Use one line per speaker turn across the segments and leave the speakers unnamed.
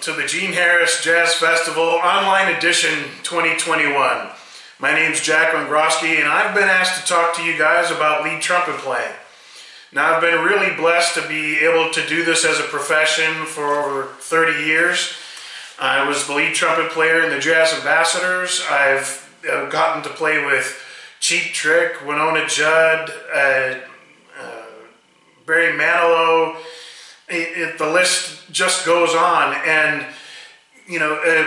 to the Gene Harris Jazz Festival Online Edition 2021. My name's Jack Wengroski, and I've been asked to talk to you guys about lead trumpet playing. Now, I've been really blessed to be able to do this as a profession for over 30 years. I was the lead trumpet player in the Jazz Ambassadors. I've gotten to play with Cheap Trick, Winona Judd, Barry Manilow. The list just goes on, and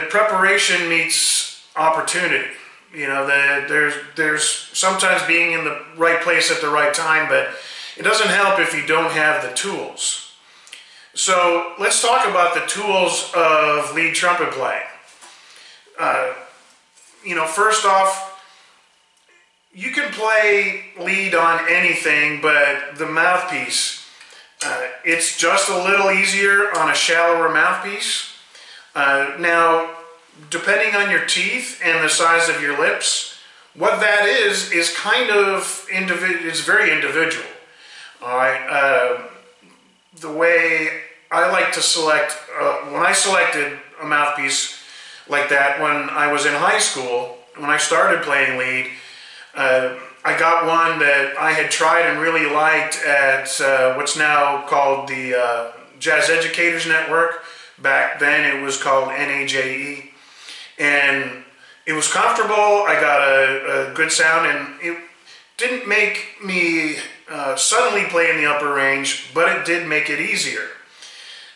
preparation meets opportunity. There's sometimes being in the right place at the right time, but it doesn't help if you don't have the tools. So let's talk about the tools of lead trumpet playing. First off, you can play lead on anything, but the mouthpiece, it's just a little easier on a shallower mouthpiece. Now, depending on your teeth and the size of your lips, what that is kind of it's very individual. All right. The way I like to select, when I selected a mouthpiece like that when I was in high school, when I started playing lead, I got one that I had tried and really liked at what's now called the Jazz Educators Network. Back then it was called NAJE. And it was comfortable, I got a good sound, and it didn't make me suddenly play in the upper range, but it did make it easier.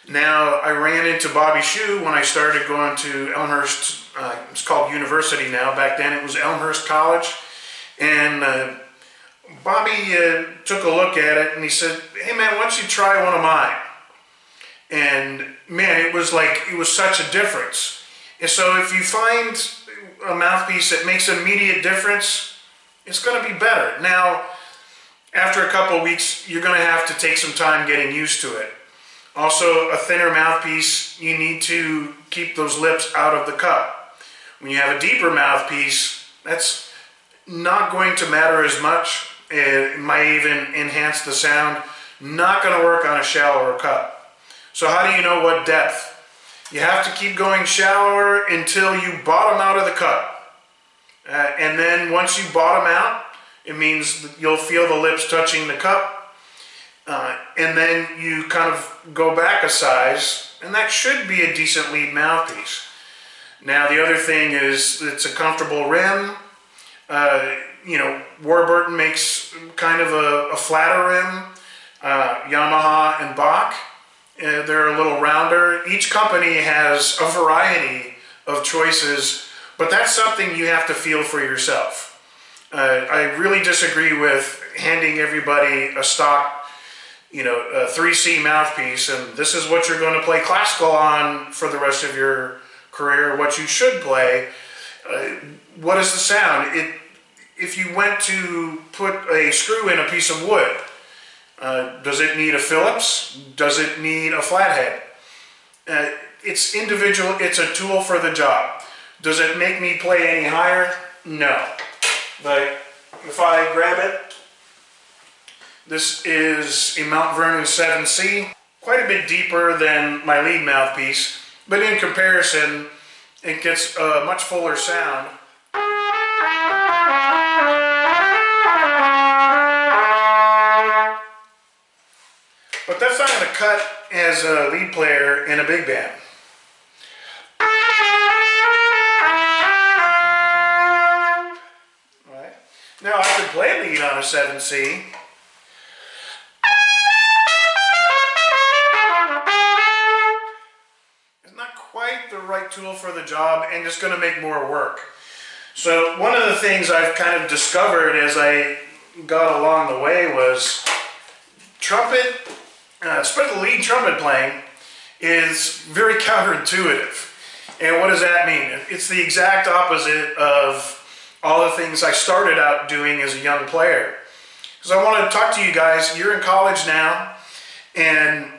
Now, I ran into Bobby Shue when I started going to Elmhurst, it's called University now, back then it was Elmhurst College, and Bobby took a look at it and he said, "Hey man, why don't you try one of mine?" And man, it was such a difference. And so if you find a mouthpiece that makes an immediate difference, it's going to be better. Now, after a couple of weeks, you're going to have to take some time getting used to it. Also, a thinner mouthpiece, you need to keep those lips out of the cup. When you have a deeper mouthpiece, that's not going to matter as much. It might even enhance the sound. Not going to work on a shallower cup. So how do you know what depth? You have to keep going shallower until you bottom out of the cup. And then once you bottom out, it means that you'll feel the lips touching the cup. And then you kind of go back a size, and that should be a decent lead mouthpiece. Now the other thing is it's a comfortable rim. Warburton makes kind of a flatter rim. Yamaha and Bach, they're a little rounder. Each company has a variety of choices, but that's something you have to feel for yourself. I really disagree with handing everybody a stock, a 3C mouthpiece, and this is what you're going to play classical on for the rest of your career, what you should play. What is the sound? If you went to put a screw in a piece of wood, does it need a Phillips? Does it need a flathead? It's individual. It's a tool for the job. Does it make me play any higher? No. But if I grab it, this is a Mount Vernon 7C, quite a bit deeper than my lead mouthpiece, but in comparison, it gets a much fuller sound. But that's not going to cut as a lead player in a big band. All right. Now I could play lead on a 7C. It's not quite the right tool for the job, and it's going to make more work. So one of the things I've kind of discovered as I got along the way was trumpet, especially lead trumpet playing, is very counterintuitive. And what does that mean? It's the exact opposite of all the things I started out doing as a young player. Because I want to talk to you guys. You're in college now, and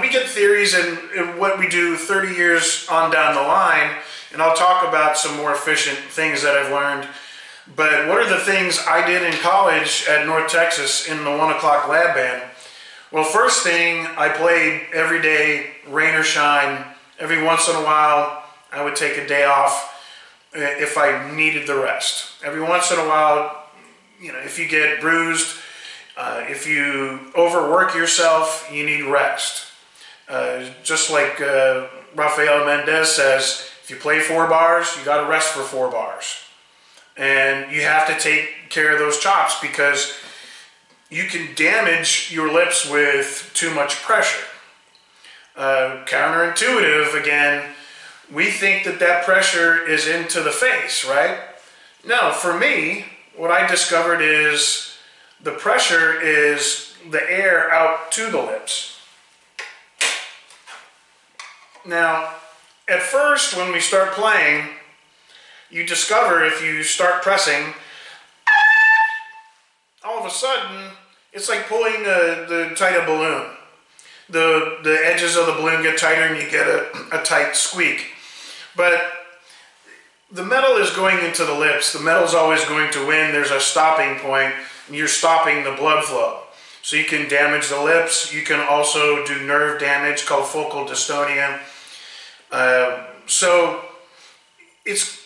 we get theories and what we do 30 years on down the line, and I'll talk about some more efficient things that I've learned. But what are the things I did in college at North Texas in the 1 o'clock lab band? Well, first thing, I played every day rain or shine. Every once in a while, I would take a day off if I needed the rest. Every once in a while, if you get bruised, if you overwork yourself, you need rest. Just like Rafael Mendez says, if you play 4 bars, you got to rest for 4 bars. And you have to take care of those chops because you can damage your lips with too much pressure. Counterintuitive, again, we think that pressure is into the face, right? No, for me, what I discovered is the pressure is the air out to the lips. Now, at first, when we start playing, you discover if you start pressing, all of a sudden, it's like pulling the tight a balloon. The edges of the balloon get tighter and you get a tight squeak. But the metal is going into the lips. The metal's always going to win. There's a stopping point, and you're stopping the blood flow. So you can damage the lips. You can also do nerve damage called focal dystonia. So it's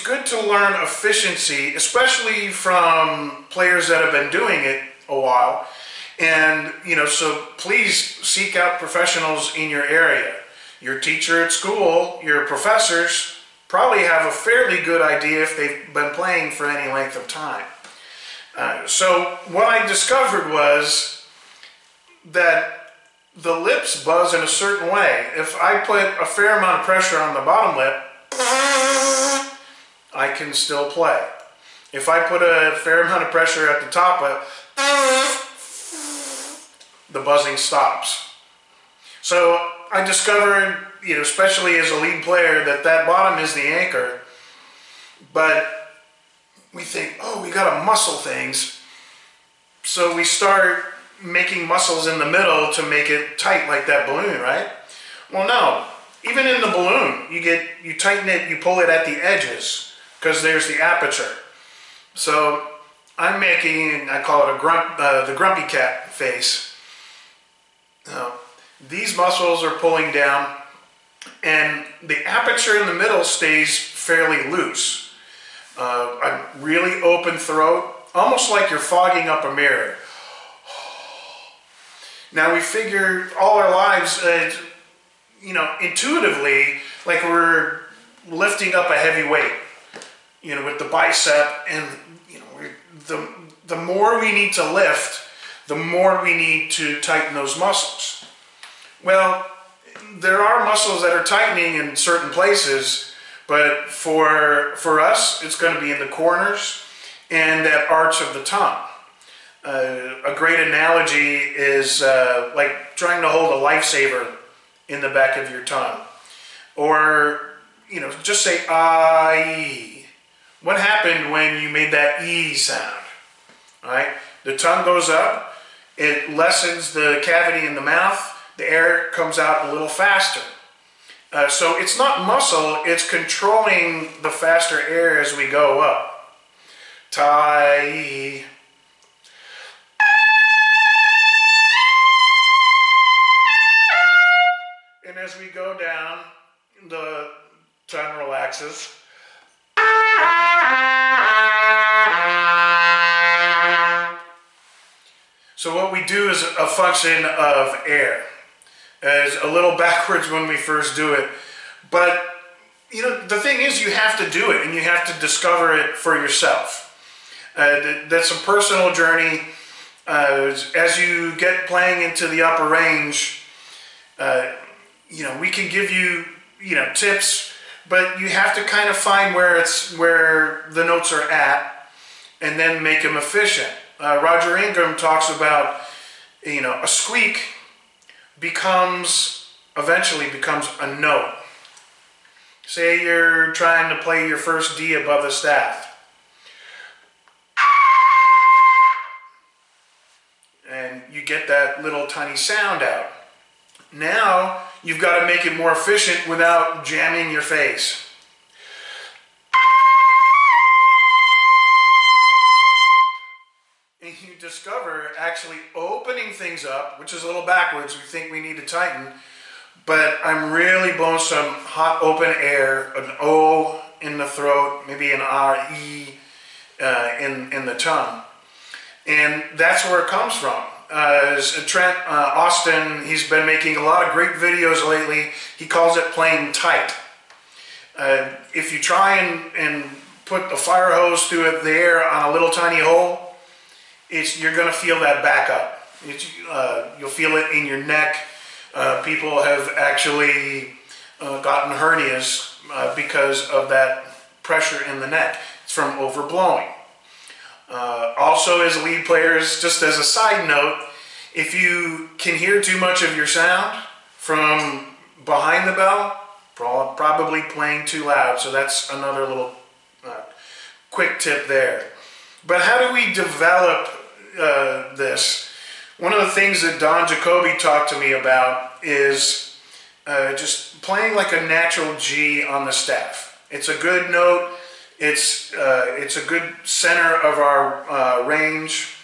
good to learn efficiency, especially from players that have been doing it a while. And, so please seek out professionals in your area. Your teacher at school, your professors probably have a fairly good idea if they've been playing for any length of time. So what I discovered was that the lips buzz in a certain way. If I put a fair amount of pressure on the bottom lip, I can still play. If I put a fair amount of pressure at the top lip, the buzzing stops. So I discovered, especially as a lead player, that bottom is the anchor. But we think, we gotta muscle things. So we start making muscles in the middle to make it tight like that balloon, right? Well, no. Even in the balloon, you tighten it, you pull it at the edges because there's the aperture. So I'm making, I call it the grumpy cat face. These muscles are pulling down and the aperture in the middle stays fairly loose. A really open throat, almost like you're fogging up a mirror. Now we figure all our lives, intuitively, like we're lifting up a heavy weight, with the bicep, and the more we need to lift, the more we need to tighten those muscles. Well, there are muscles that are tightening in certain places, but for us, it's going to be in the corners and that arch of the tongue. A great analogy is like trying to hold a lifesaver in the back of your tongue. Or, just say, "I." What happened when you made that E sound? All right? The tongue goes up, it lessens the cavity in the mouth, the air comes out a little faster. So it's not muscle, it's controlling the faster air as we go up. Tai. And as we go down, the tongue relaxes. So what we do is a function of air. It's a little backwards when we first do it. But, the thing is you have to do it and you have to discover it for yourself. That's a personal journey. As you get playing into the upper range, we can give you, tips, but you have to kind of find where the notes are at and then make them efficient. Roger Ingram talks about, a squeak eventually becomes a note. Say you're trying to play your first D above the staff. And you get that little tiny sound out. Now, you've got to make it more efficient without jamming your face. And you discover actually opening things up, which is a little backwards, we think we need to tighten, but I'm really blowing some hot open air, an O in the throat, maybe an R, E in the tongue. And that's where it comes from. Trent Austin, he's been making a lot of great videos lately. He calls it playing tight. If you try and put a fire hose through it there on a little tiny hole, you're going to feel that back up. You'll feel it in your neck. People have actually gotten hernias because of that pressure in the neck. It's from overblowing. Also, as lead players, just as a side note, if you can hear too much of your sound from behind the bell, probably playing too loud. So that's another little quick tip there. But how do we develop this? One of the things that Don Jacoby talked to me about is just playing like a natural G on the staff. It's a good note. It's a good center of our range.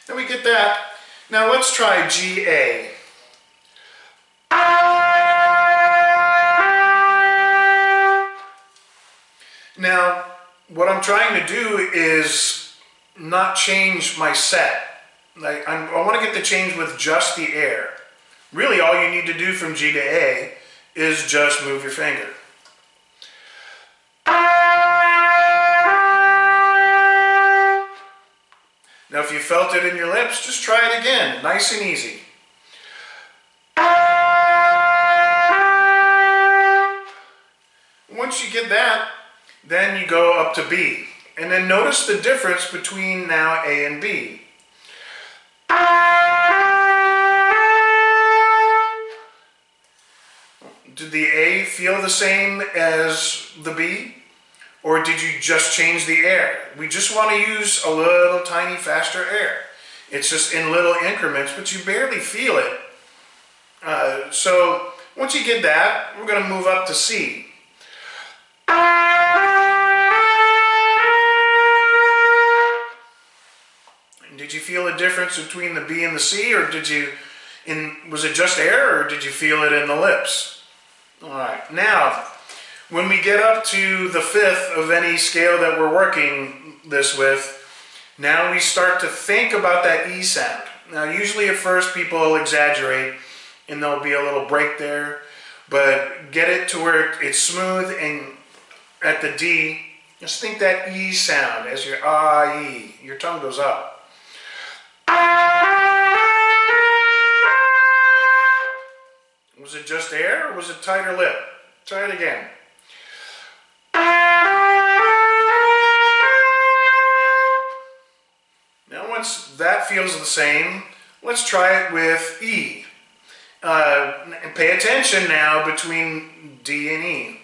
Then we get that. Now let's try G-A. Now, what I'm trying to do is not change my set. I want to get the change with just the air. Really, all you need to do from G to A is just move your finger. Now, if you felt it in your lips, just try it again, nice and easy. Once you get that, then you go up to B. And then notice the difference between now A and B. Did the A feel the same as the B? Or did you just change the air? We just want to use a little tiny faster air. It's just in little increments, but you barely feel it. So once you get that, we're going to move up to C. Did you feel a difference between the B and the C, or was it just air, or did you feel it in the lips? All right, now, when we get up to the fifth of any scale that we're working this with, now we start to think about that E sound. Now, usually at first people will exaggerate, and there'll be a little break there, but get it to where it's smooth, and at the D, just think that E sound as your ah-E, your tongue goes up. Was it just air, or was it tighter lip? Try it again. Now once that feels the same, let's try it with E. And pay attention now between D and E.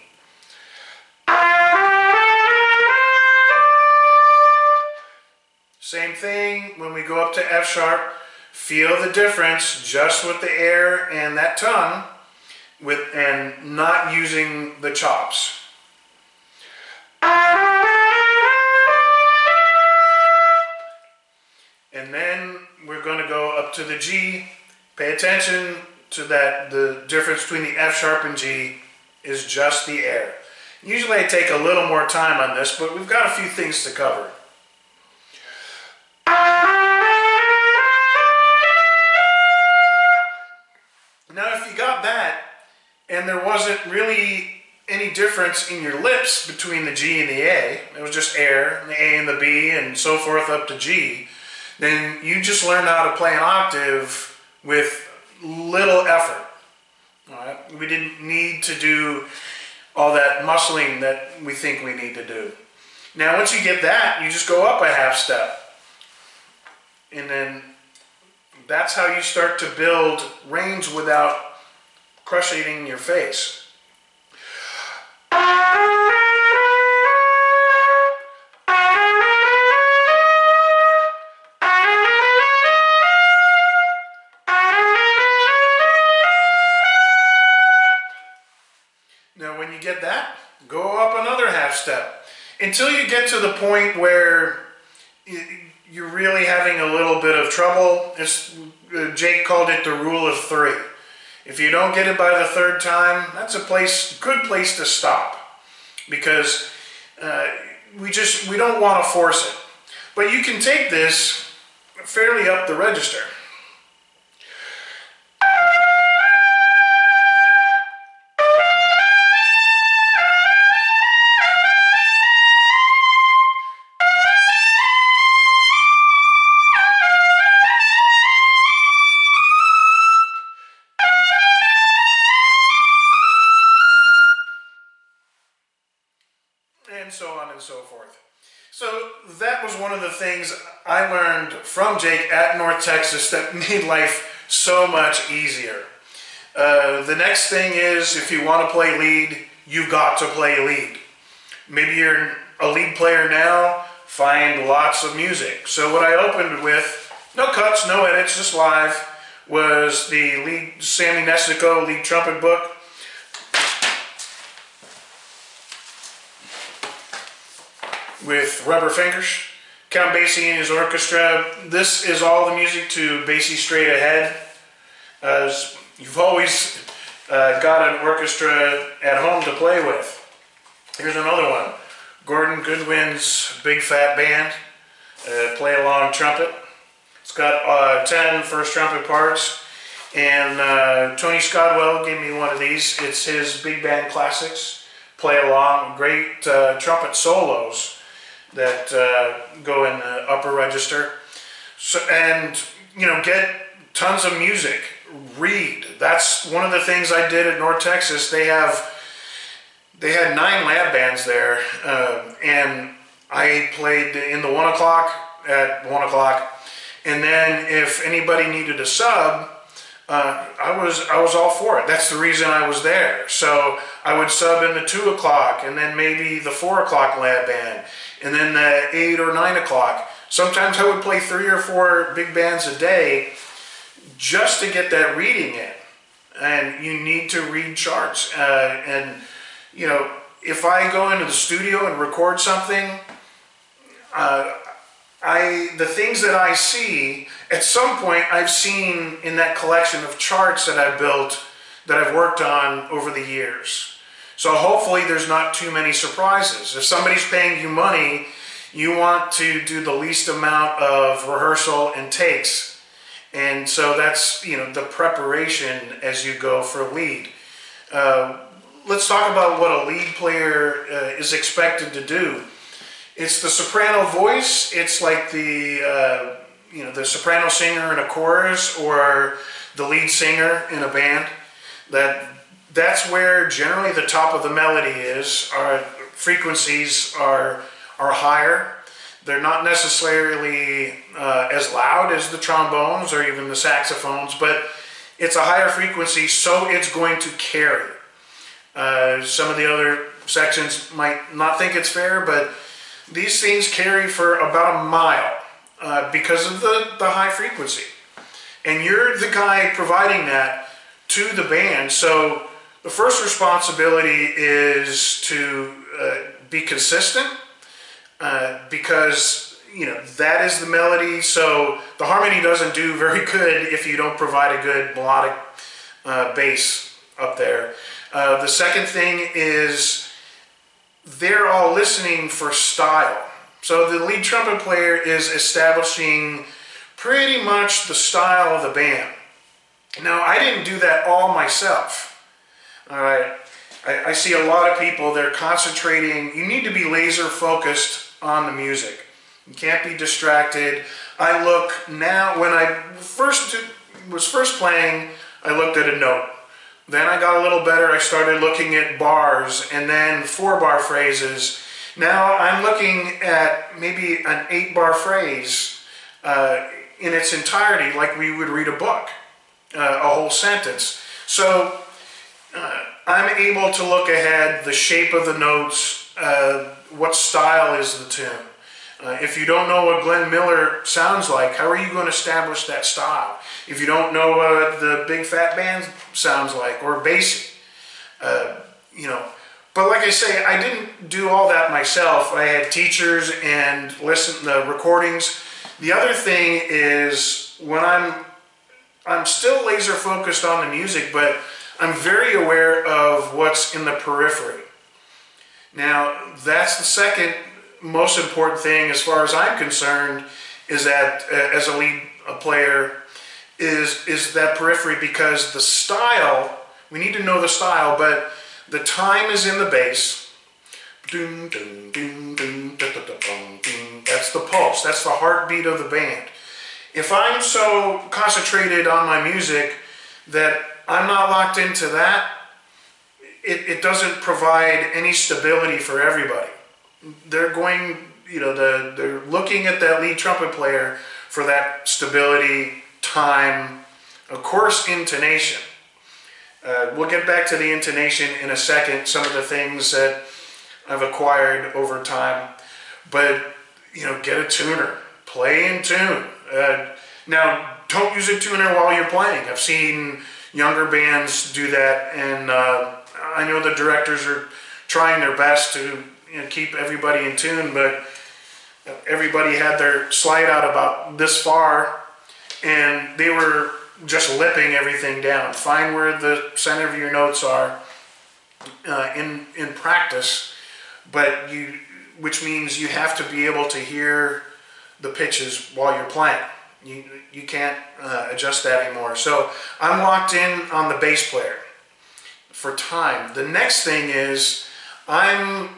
Same thing when we go up to F sharp. Feel the difference just with the air and that tongue, and not using the chops. And then we're going to go up to the G. Pay attention to that. The difference between the F sharp and G is just the air. Usually I take a little more time on this, but we've got a few things to cover. Now, if you got that, and there wasn't really any difference in your lips between the G and the A, it was just air, and the A and the B, and so forth up to G, then you just learned how to play an octave with little effort. All right? We didn't need to do all that muscling that we think we need to do. Now, once you get that, you just go up a half step. And then that's how you start to build range without crushing your face. Now when you get that, go up another half step. until you get to the point where you're really having a little bit of trouble. Jake called it the rule of three. If you don't get it by the third time, that's a good place to stop, because we don't want to force it. But you can take this fairly up the register. And so on and so forth. So that was one of the things I learned from Jake at North Texas that made life so much easier. The next thing is, if you want to play lead, you've got to play lead. Maybe you're a lead player now, find lots of music. So what I opened with, no cuts, no edits, just live, was the lead Sammy Nestico lead trumpet book. With Rubber Fingers, Count Basie and his orchestra. This is all the music to Basie Straight Ahead. As you've always got an orchestra at home to play with. Here's another one. Gordon Goodwin's Big Fat Band, play along trumpet. It's got 10 first trumpet parts, and Tony Scodwell gave me one of these. It's his Big Band Classics, play along, great trumpet solos that go in the upper register. So, and get tons of music, read. That's one of the things I did at North Texas. They had 9 lab bands there, and I played in the 1 o'clock at 1 o'clock, and then if anybody needed a sub, I was all for it. That's the reason I was there. So I would sub in the 2 o'clock, and then maybe the 4 o'clock lab band, and then the 8 or 9 o'clock. Sometimes I would play 3 or 4 big bands a day just to get that reading in. And you need to read charts. And if I go into the studio and record something, the things that I see, at some point I've seen in that collection of charts that I've built, that I've worked on over the years. So hopefully there's not too many surprises. If somebody's paying you money, you want to do the least amount of rehearsal and takes. And so that's, the preparation as you go for lead. Let's talk about what a lead player is expected to do. It's the soprano voice. It's like the soprano singer in a chorus or the lead singer in a band. That's where generally the top of the melody is. Our frequencies are higher. They're not necessarily as loud as the trombones or even the saxophones, but it's a higher frequency, so it's going to carry. Some of the other sections might not think it's fair, but these things carry for about a mile because of the high frequency. And you're the guy providing that to the band. So the first responsibility is to be consistent, because that is the melody. So the harmony doesn't do very good if you don't provide a good melodic bass up there. The second thing is they're all listening for style. So the lead trumpet player is establishing pretty much the style of the band. Now, I didn't do that all myself. All right, I see a lot of people, they're concentrating. You need to be laser focused on the music. You can't be distracted. I look now, when I was first playing, I looked at a note. Then I got a little better. I started looking at bars and then 4-bar phrases. Now I'm looking at maybe an 8-bar phrase in its entirety, like we would read a book, a whole sentence. So I'm able to look ahead, the shape of the notes, what style is the tune. If you don't know what Glenn Miller sounds like, how are you going to establish that style? If you don't know what the Big Fat Band sounds like, or Basie, But like I say, I didn't do all that myself. I had teachers and listen to the recordings. The other thing is when I'm still laser focused on the music, but I'm very aware of what's in the periphery. Now, that's the second most important thing as far as I'm concerned, is that as a lead player, is that periphery, because the style, we need to know the style, but the time is in the bass. That's the pulse, that's the heartbeat of the band. If I'm so concentrated on my music that I'm not locked into that, it doesn't provide any stability for everybody. They're going, they're looking at that lead trumpet player for that stability, time, of course, intonation. We'll get back to the intonation in a second, some of the things that I've acquired over time. But, get a tuner, play in tune. Now, don't use a tuner while you're playing. I've seen younger bands do that, and I know the directors are trying their best to keep everybody in tune, but everybody had their slide out about this far, and they were just lipping everything down. Find where the center of your notes are in practice, but which means you have to be able to hear the pitches while you're playing. You can't adjust that anymore. So I'm locked in on the bass player for time. The next thing is I'm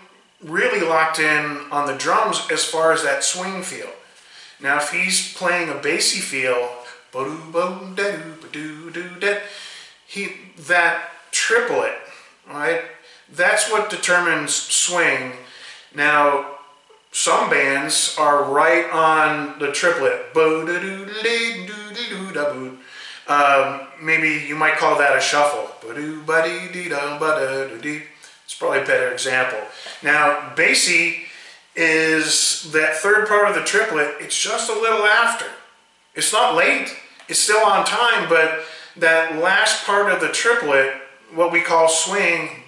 really locked in on the drums as far as that swing feel. Now if he's playing a bassy feel, that triplet, right? That's what determines swing. Now some bands are right on the triplet. Maybe you might call that a shuffle. It's probably a better example. Now, bassy is that third part of the triplet. It's just a little after. It's not late. It's still on time, but that last part of the triplet, what we call swing,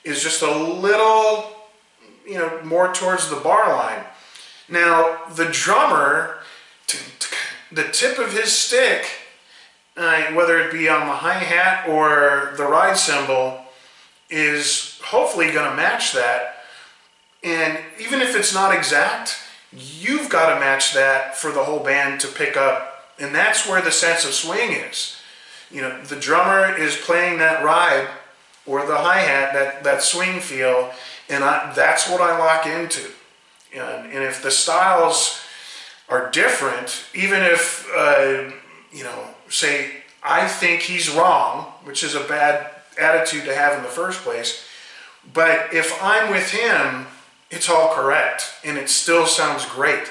is just a little, more towards the bar line. Now, the drummer, the tip of his stick, whether it be on the hi-hat or the ride cymbal, is hopefully going to match that. And even if it's not exact, you've got to match that for the whole band to pick up. And that's where the sense of swing is. The drummer is playing that ride or the hi-hat, that swing feel, and that's what I lock into. And if the styles are different, even if, say, I think he's wrong, which is a bad attitude to have in the first place, but if I'm with him, it's all correct, and it still sounds great.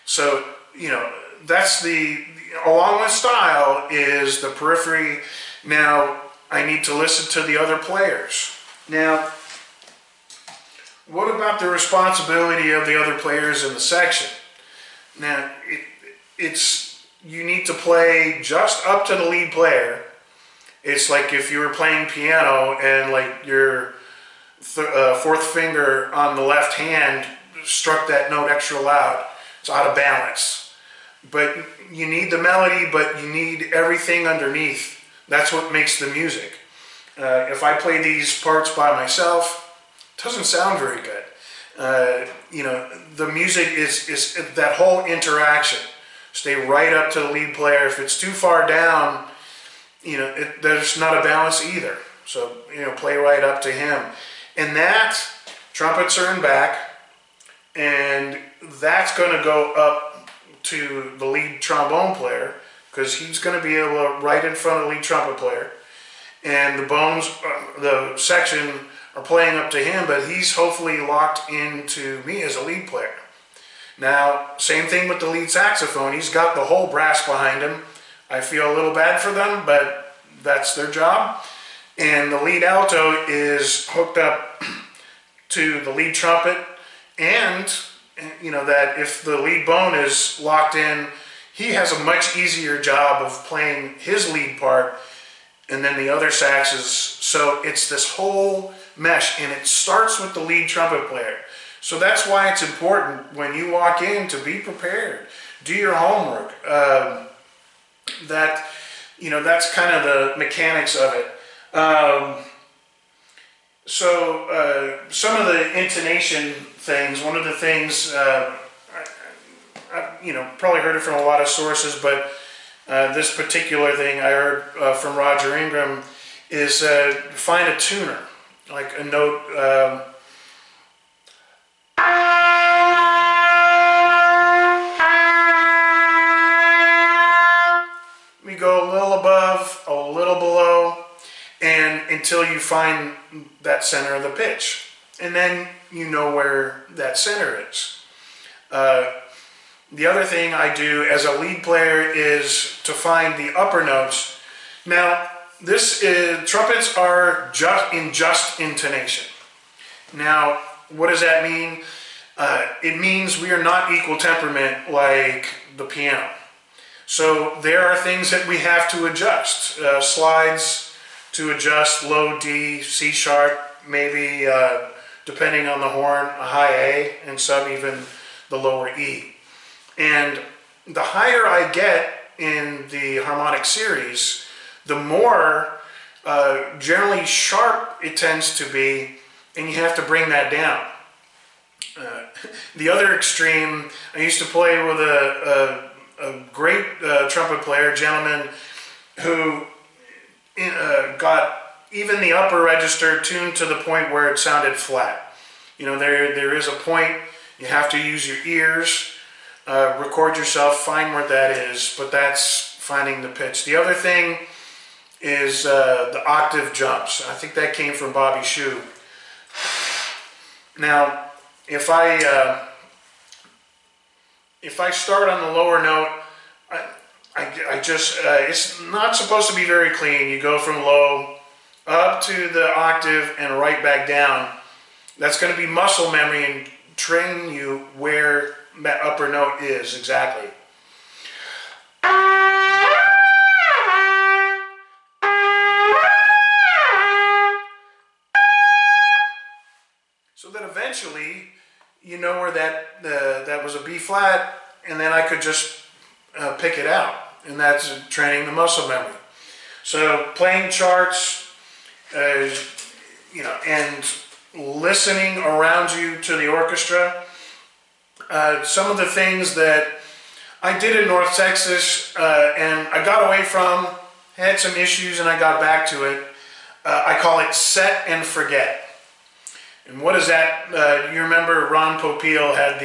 So, that's along with style is the periphery. Now, I need to listen to the other players. Now, what about the responsibility of the other players in the section? Now, you need to play just up to the lead player. It's like if you were playing piano and like your fourth finger on the left hand struck that note extra loud. It's out of balance. But you need the melody, but you need everything underneath. That's what makes the music. If I play these parts by myself, it doesn't sound very good. The music is that whole interaction. Stay right up to the lead player. If it's too far down, there's not a balance either. So, play right up to him. And that, trumpets are in back, and that's going to go up to the lead trombone player, because he's going to be able to right in front of the lead trumpet player. And the bones, the section are playing up to him, but he's hopefully locked into me as a lead player. Now, same thing with the lead saxophone. He's got the whole brass behind him. I feel a little bad for them, but that's their job. And the lead alto is hooked up to the lead trumpet, and that if the lead bone is locked in, he has a much easier job of playing his lead part and then the other sax is, so it's this whole mesh, and it starts with the lead trumpet player. So that's why it's important when you walk in to be prepared, do your homework. That's kind of the mechanics of it. Some of the intonation things, one of the things, probably heard it from a lot of sources, but this particular thing I heard from Roger Ingram is find a tuner, like a note. We go a little above, a little below, and until you find that center of the pitch. And then you know where that center is. The other thing I do as a lead player is to find the upper notes. Now, trumpets are just intonation. Now, what does that mean? It means we are not equal temperament like the piano. So there are things that we have to adjust. Slides to adjust low D, C sharp, maybe depending on the horn, a high A, and some even the lower E. And the higher I get in the harmonic series, the more generally sharp it tends to be, and you have to bring that down. The other extreme, I used to play with a great trumpet player, gentleman, who got even the upper register tuned to the point where it sounded flat. There is a point, you have to use your ears, record yourself, find where that is, but that's finding the pitch. The other thing is the octave jumps. I think that came from Bobby Shue. Now, if I start on the lower note, it's not supposed to be very clean. You go from low up to the octave and right back down. That's going to be muscle memory and train you where that upper note is exactly. So that eventually you know where that was a B flat, and then I could just pick it out, and that's training the muscle memory. So playing charts, and listening around you to the orchestra. Some of the things that I did in North Texas and I got away from, had some issues, and I got back to it. I call it set and forget. And what is that? You remember Ron Popeil had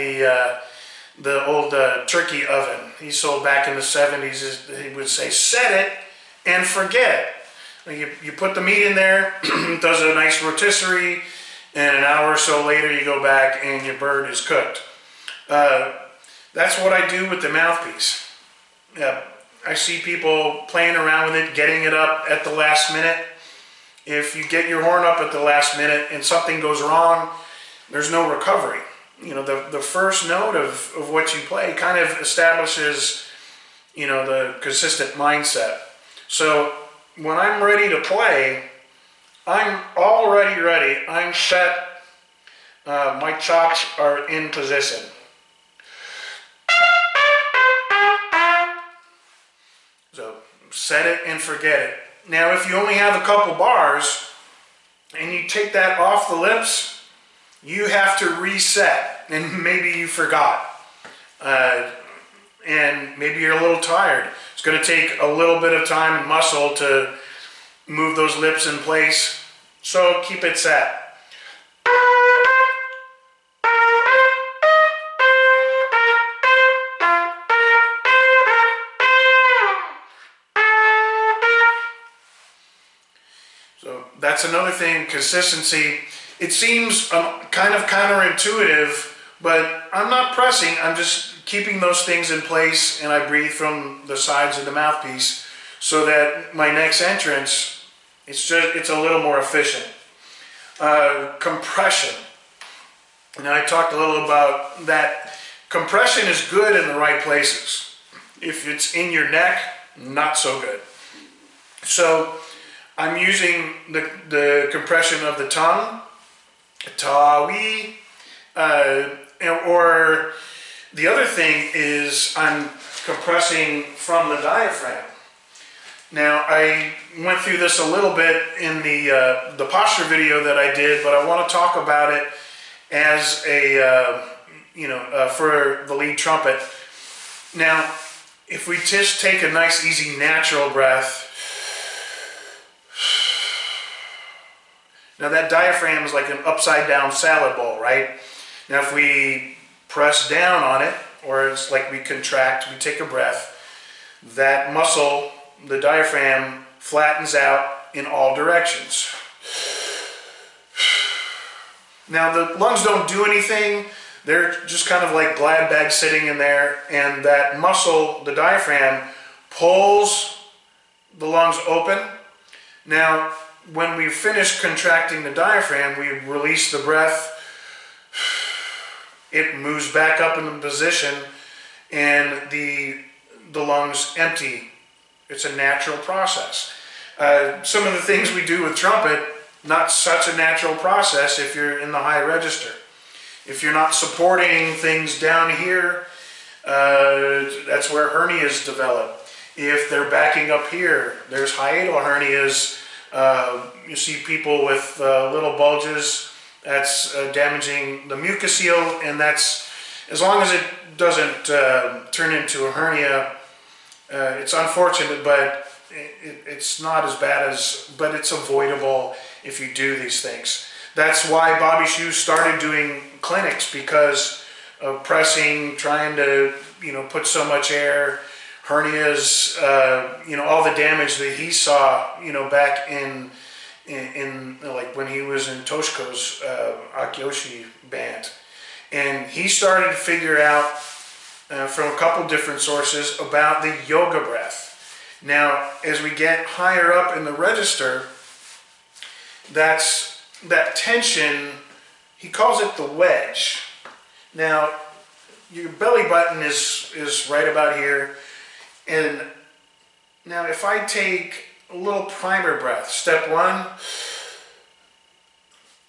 the old turkey oven he sold back in the 70s. He would say, set it and forget it. You put the meat in there, it does a nice rotisserie, and an hour or so later you go back and your bird is cooked. That's what I do with the mouthpiece. I see people playing around with it, getting it up at the last minute. If you get your horn up at the last minute and something goes wrong, there's no recovery. The first note of what you play kind of establishes, the consistent mindset. So when I'm ready to play, I'm already ready. I'm set. My chops are in position. So set it and forget it. Now, if you only have a couple bars and you take that off the lips, you have to reset, and maybe you forgot. And maybe you're a little tired. It's going to take a little bit of time and muscle to move those lips in place. So keep it set. So that's another thing, consistency. It seems kind of counterintuitive, but I'm not pressing. I'm just keeping those things in place, and I breathe from the sides of the mouthpiece so that my next entrance, it's a little more efficient. Compression. And I talked a little about that. Compression is good in the right places. If it's in your neck, not so good. So I'm using the compression of the tongue, ta-wee, or the other thing is I'm compressing from the diaphragm. Now, I went through this a little bit in the posture video that I did, but I want to talk about it as a, for the lead trumpet. Now, if we just take a nice, easy, natural breath, now that diaphragm is like an upside down salad bowl, right? Now, if we press down on it, or it's like we contract, we take a breath, that muscle, the diaphragm, flattens out in all directions. Now, the lungs don't do anything. They're just kind of like glad bags sitting in there, and that muscle, the diaphragm, pulls the lungs open. Now, when we finish contracting the diaphragm, we release the breath. It moves back up into position, and the lungs empty. It's a natural process. Some of the things we do with trumpet, not such a natural process if you're in the high register. If you're not supporting things down here, that's where hernias develop. If they're backing up here, there's hiatal hernias. You see people with little bulges. That's damaging the mucocele, and that's, as long as it doesn't turn into a hernia, it's unfortunate, but it's not as bad as, but it's avoidable if you do these things. That's why Bobby Shoes started doing clinics, because of pressing, trying to, put so much air, hernias, all the damage that he saw, back in like when he was in Toshiko's Akiyoshi band. And he started to figure out from a couple different sources about the yoga breath. Now, as we get higher up in the register, that tension, he calls it the wedge. Now, your belly button is right about here. And now if I take a little primer breath, step one,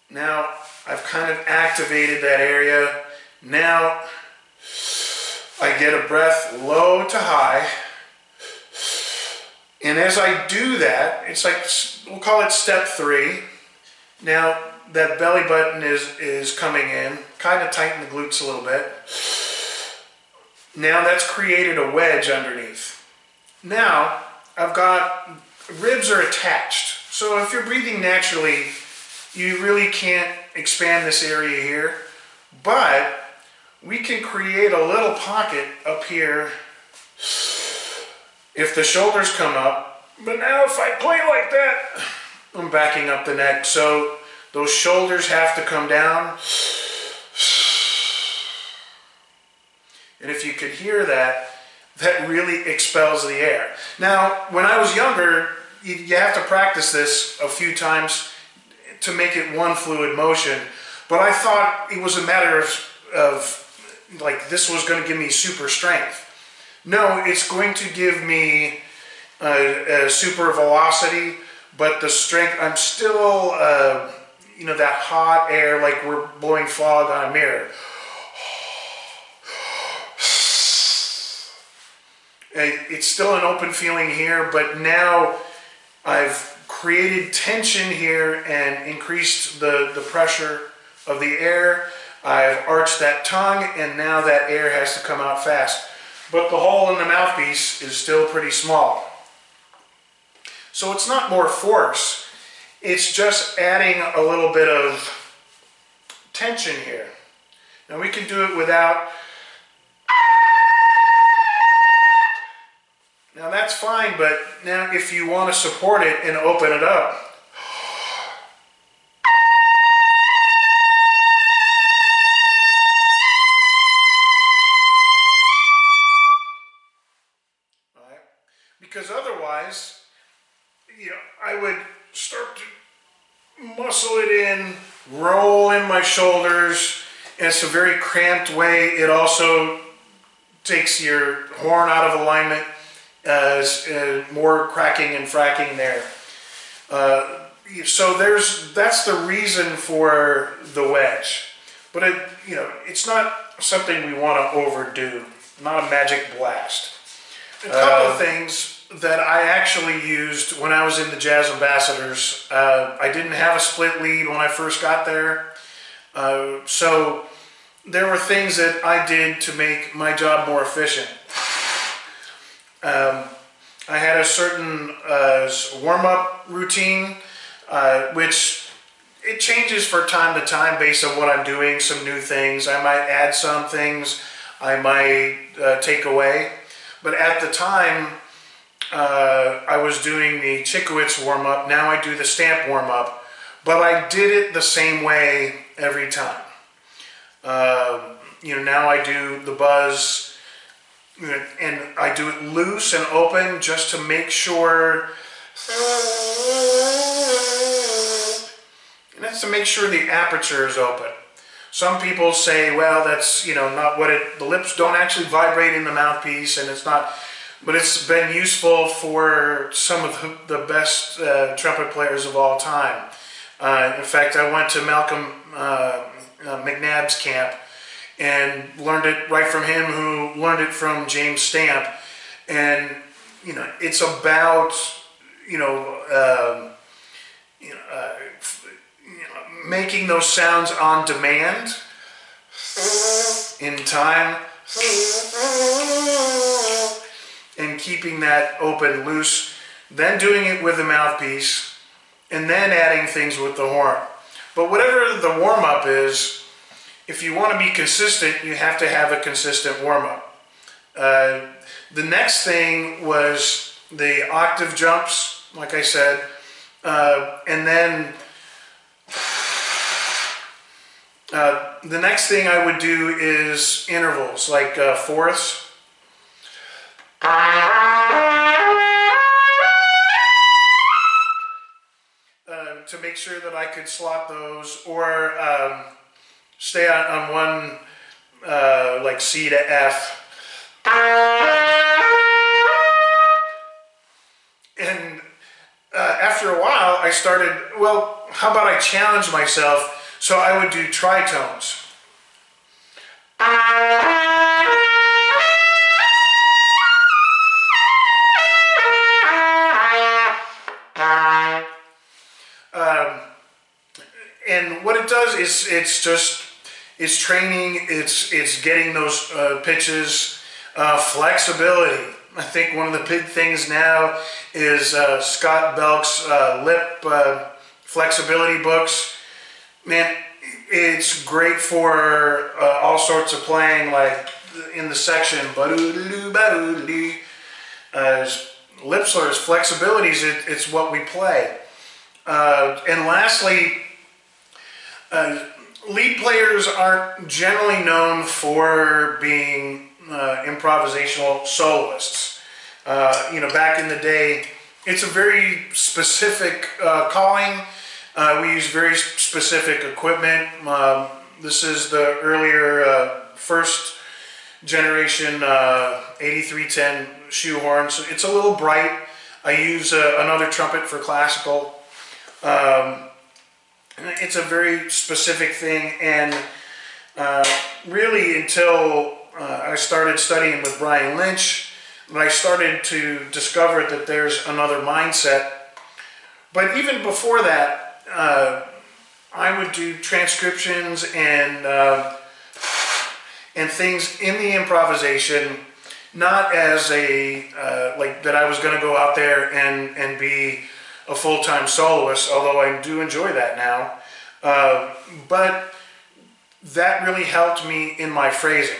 now I've kind of activated that area. Now I get a breath low to high. And as I do that, it's like, we'll call it step three. Now that belly button is coming in, kind of tighten the glutes a little bit. Now that's created a wedge underneath. Now I've got, ribs are attached. So if you're breathing naturally, you really can't expand this area here, but we can create a little pocket up here if the shoulders come up. But now if I play like that, I'm backing up the neck. So those shoulders have to come down. And if you could hear that, that really expels the air. Now, when I was younger, you have to practice this a few times to make it one fluid motion. But I thought it was a matter of like, this was going to give me super strength. No, it's going to give me a super velocity, but the strength, I'm still, that hot air, like we're blowing fog on a mirror. It's still an open feeling here, but now I've created tension here and increased the pressure of the air. I've arched that tongue, and now that air has to come out fast. But the hole in the mouthpiece is still pretty small. So it's not more force, it's just adding a little bit of tension here. Now we can do it without. Now that's fine, but now if you want to support it and open it up, right? Because otherwise, I would start to muscle it in, roll in my shoulders, and it's a very cramped way. It also takes your horn out of alignment. More cracking and fracking there. So that's the reason for the wedge, but it's not something we want to overdo. Not a magic blast. A couple of things that I actually used when I was in the Jazz Ambassadors. I didn't have a split lead when I first got there, so there were things that I did to make my job more efficient. I had a certain warm-up routine, which it changes from time to time based on what I'm doing, some new things. I might add some things, I might take away. But at the time, I was doing the Chickowitz warm-up. Now I do the stamp warm-up. But I did it the same way every time. Now I do the buzz, and I do it loose and open just to make sure, and that's to make sure the aperture is open. Some people say, well, that's not what the lips don't actually vibrate in the mouthpiece, and it's not, but it's been useful for some of the best trumpet players of all time. In fact, I went to Malcolm McNabb's camp and learned it right from him, who learned it from James Stamp. And it's about making those sounds on demand, in time, and keeping that open, loose, then doing it with the mouthpiece, and then adding things with the horn. But whatever the warm-up is, if you want to be consistent, you have to have a consistent warm-up. The next thing was the octave jumps, like I said, and then the next thing I would do is intervals, like fourths. To make sure that I could slot those, or stay on one, like C to F. And after a while, I started, well, how about I challenge myself? So I would do tritones. And what it does is it's training, it's getting those pitches, flexibility. I think one of the big things now is Scott Belk's lip flexibility books. Man, it's great for all sorts of playing, like in the section, lip slurs, flexibilities, it's what we play. And lastly, lead players aren't generally known for being improvisational soloists. Back in the day, it's a very specific calling. We use very specific equipment. This is the earlier first generation 8310 shoehorn. So it's a little bright. I use another trumpet for classical. It's a very specific thing, and really until I started studying with Brian Lynch, I started to discover that there's another mindset. But even before that, I would do transcriptions and things in the improvisation, not as a like that I was going to go out there and be a full-time soloist, although I do enjoy that now. But that really helped me in my phrasing.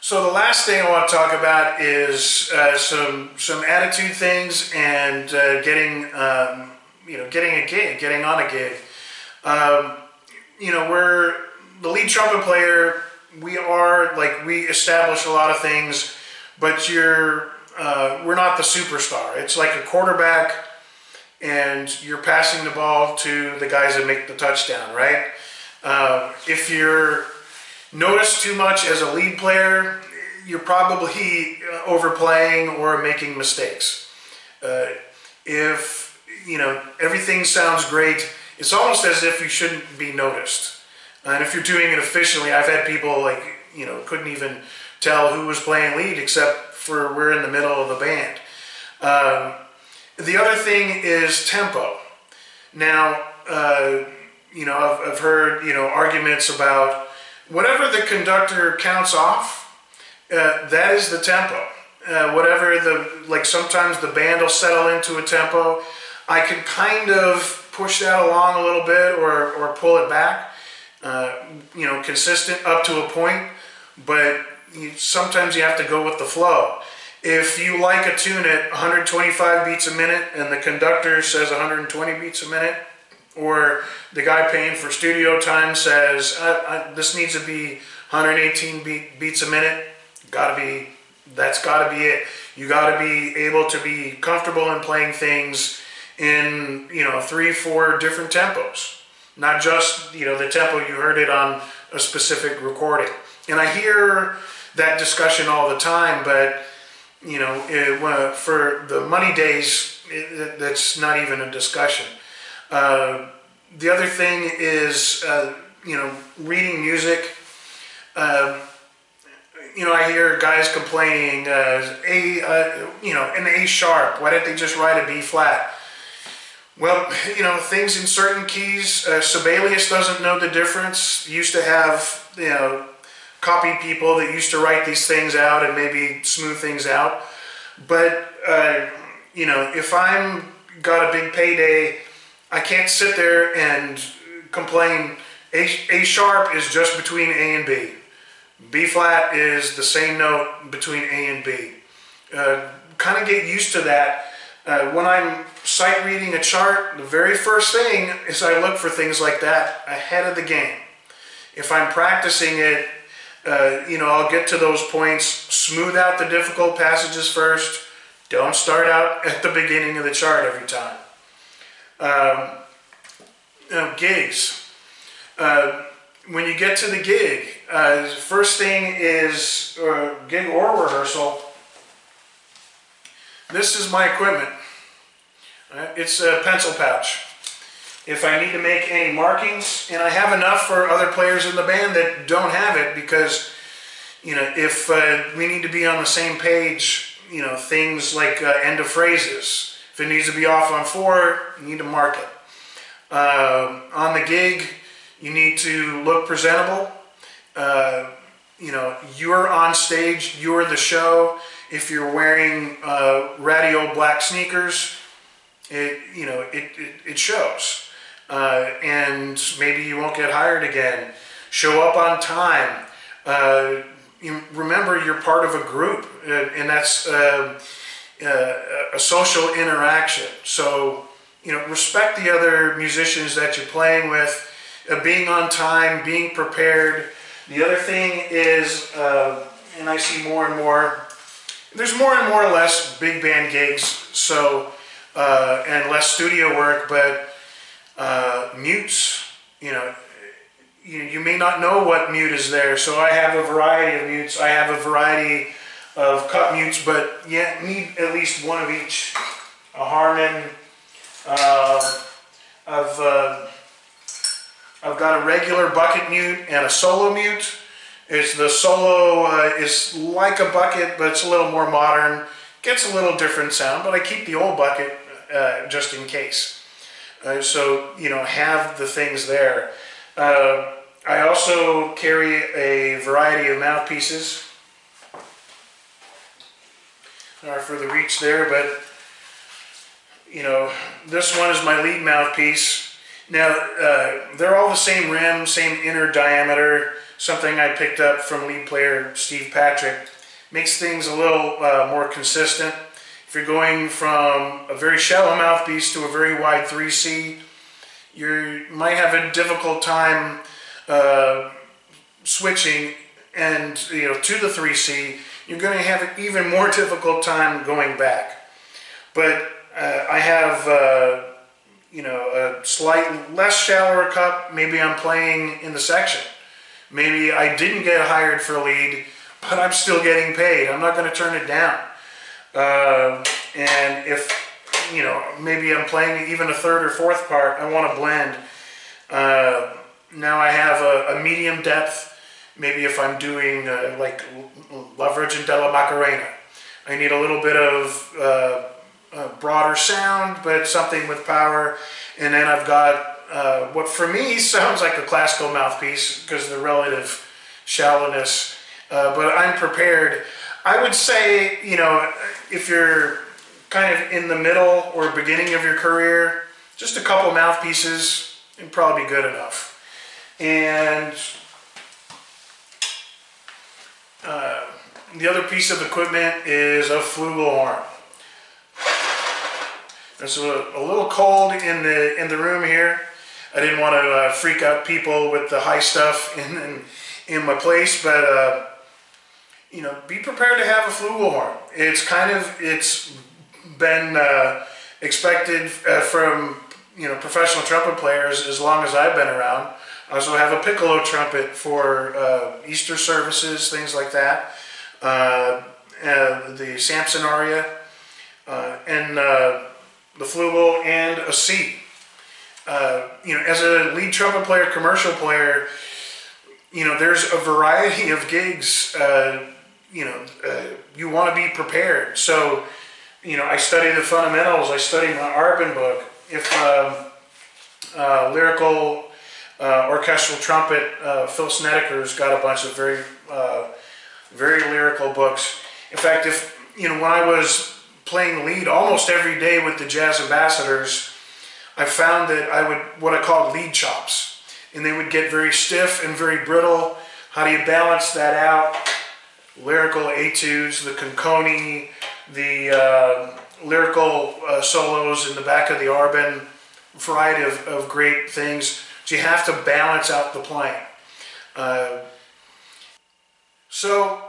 So the last thing I want to talk about is some attitude things and getting a gig, getting on a gig. We're the lead trumpet player. We establish a lot of things, but we're not the superstar. It's like a quarterback, and you're passing the ball to the guys that make the touchdown, right? If you're noticed too much as a lead player, you're probably overplaying or making mistakes. If everything sounds great, it's almost as if you shouldn't be noticed. And if you're doing it efficiently, I've had people couldn't even tell who was playing lead except for we're in the middle of the band. The other thing is tempo. Now, I've heard arguments about whatever the conductor counts off, that is the tempo. Sometimes the band will settle into a tempo. I can kind of push that along a little bit or pull it back, consistent up to a point, but sometimes you have to go with the flow. If you like a tune at 125 beats a minute and the conductor says 120 beats a minute, or the guy paying for studio time says this needs to be 118 beats a minute, that's gotta be it. You gotta be able to be comfortable in playing things in 3-4 different tempos, not just the tempo you heard it on a specific recording. And I hear that discussion all the time, but for the money days, that's not even a discussion. The other thing is, reading music. I hear guys complaining, an A sharp. Why didn't they just write a B flat? Well, things in certain keys. Sibelius doesn't know the difference. Used to have, copy people that used to write these things out and maybe smooth things out. But, if I'm got a big payday, I can't sit there and complain. A sharp is just between A and B. B flat is the same note between A and B. Kind of get used to that. When I'm sight reading a chart, the very first thing is I look for things like that ahead of the game. If I'm practicing it, I'll get to those points, smooth out the difficult passages first. Don't start out at the beginning of the chart every time. Gigs. When you get to the gig, first thing is gig or rehearsal. This is my equipment. It's a pencil pouch. If I need to make any markings, and I have enough for other players in the band that don't have it, because if we need to be on the same page, things like end of phrases. If it needs to be off on 4, you need to mark it. On the gig, you need to look presentable. You're on stage, you're the show. If you're wearing radio black sneakers, it shows. And maybe you won't get hired again. Show up on time. Remember, you're part of a group, and that's a social interaction. So, respect the other musicians that you're playing with. Being on time, being prepared. The other thing is, and I see more and more, there's more and more or less big band gigs, so and less studio work, but mutes, you may not know what mute is there, so I have a variety of mutes. I have a variety of cut mutes, but need at least one of each. A Harman. I've got a regular bucket mute and a solo mute. The solo is like a bucket, but it's a little more modern. Gets a little different sound, but I keep the old bucket just in case. So, have the things there. I also carry a variety of mouthpieces for the reach there, but this one is my lead mouthpiece. Now, they're all the same rim, same inner diameter, something I picked up from lead player Steve Patrick. Makes things a little more consistent. If you're going from a very shallow mouthpiece to a very wide 3C, you might have a difficult time switching and to the 3C. You're going to have an even more difficult time going back. But I have a slight less shallower cup. Maybe I'm playing in the section. Maybe I didn't get hired for lead, but I'm still getting paid. I'm not going to turn it down. And if, maybe I'm playing even a third or fourth part, I want to blend. Now I have a medium depth. Maybe if I'm doing like La Virgen de la Macarena, I need a little bit of broader sound, but something with power. And then I've got what for me sounds like a classical mouthpiece because of the relative shallowness. But I'm prepared. I would say, if you're kind of in the middle or beginning of your career, just a couple mouthpieces would probably be good enough. And the other piece of equipment is a flugelhorn. It's a little cold in the room here. I didn't want to freak out people with the high stuff in my place, but be prepared to have a flugelhorn. It's been expected from professional trumpet players as long as I've been around. I also have a piccolo trumpet for Easter services, things like that. The Samson aria, and the flugel, and a C. As a lead trumpet player, commercial player, there's a variety of gigs. You want to be prepared. So, I study the fundamentals. I study my Arbin book. If lyrical orchestral trumpet, Phil Snedeker's got a bunch of very lyrical books. In fact, when I was playing lead almost every day with the Jazz Ambassadors, I found that I would what I called lead chops, and they would get very stiff and very brittle. How do you balance that out? Lyrical etudes, the conconi, the lyrical solos in the back of the Arbin, variety of great things. So you have to balance out the playing. So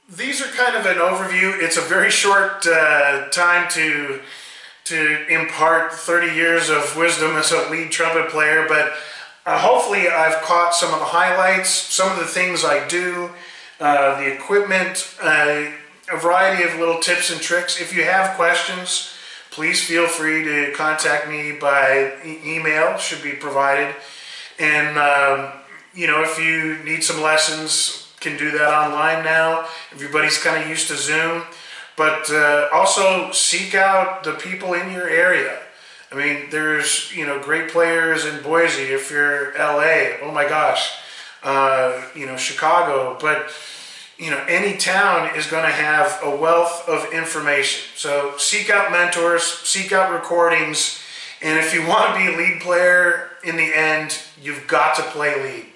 these are kind of an overview. It's a very short time to impart 30 years of wisdom as a lead trumpet player, but hopefully I've caught some of the highlights, some of the things I do, the equipment, a variety of little tips and tricks. If you have questions, please feel free to contact me by email, should be provided. And, if you need some lessons, can do that online now. Everybody's kind of used to Zoom. But also seek out the people in your area. I mean, there's, great players in Boise. If you're LA, oh my gosh, Chicago. But, any town is going to have a wealth of information. So seek out mentors, seek out recordings. And if you want to be a lead player in the end, you've got to play lead.